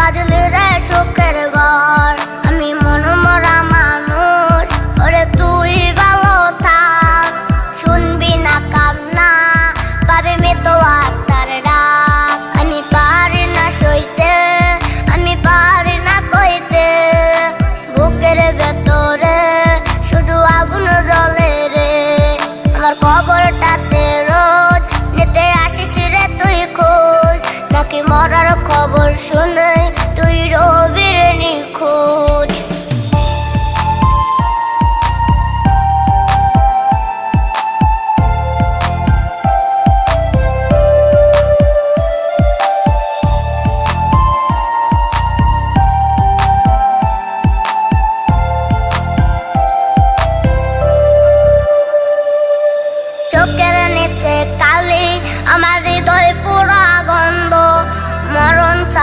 বাজলে রে সুখের ঘর। আমি মনমরা মানুষ, ওরে তুই ভালো থাক। শুনবি না কান্না, পাবে মৃত আত্মার ডাক। আমি পারি না সইতে, আমি পারি না কইতে, বুকের ভেতরে শুধু আগুন জ্বলে রে। আমার খবরটাতে রোজ নিতে আসিস রে তুই খোঁজ, নাকি মরার খবর শুন